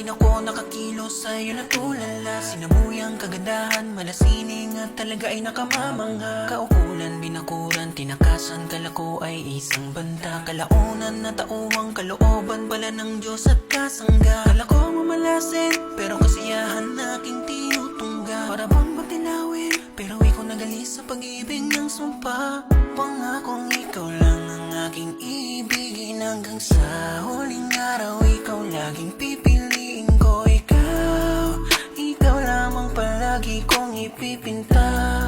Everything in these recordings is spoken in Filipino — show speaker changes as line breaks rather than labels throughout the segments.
din ako nakakilos sa'yo natulala. Sinabuyang kagandahan, malasining at talaga ay nakamamangha. Kaukulan, binakuran, tinakasan, kala ko ay isang banta. Kalaunan na tauwang kalooban pala ng Diyos at kasangga. Kala ko mamalasin, pero kasiyahan na aking tinutungga. Para bang matilawin, pero ikaw nagalis sa pag-ibig ng sumpa. Pangakong ikaw lang ang aking ibigin hanggang sa huling araw. Ikaw laging pipiliin ko. Ikaw lamang palagi kong ipipinta.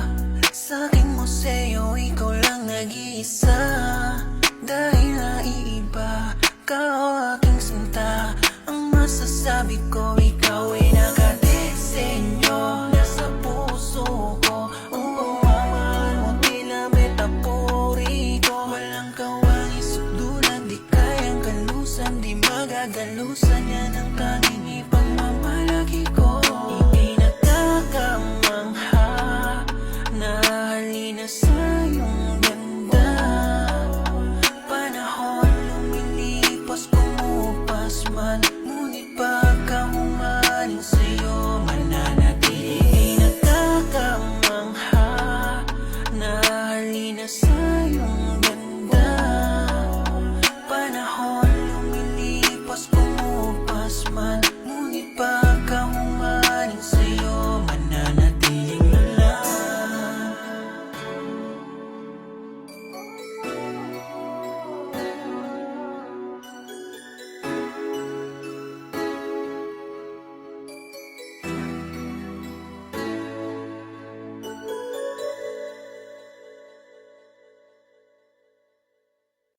Sa aking museo, ikaw lang nag-iisa. Dahil naiiba ka o aking sinta. Ang masasabi ko, ikaw ay nakadesenyo nasa puso ko. Mahal mo tila metaporiko. Walang kawang isugdulan, di kayang kalusan, di magagalusan. Yan ang tanging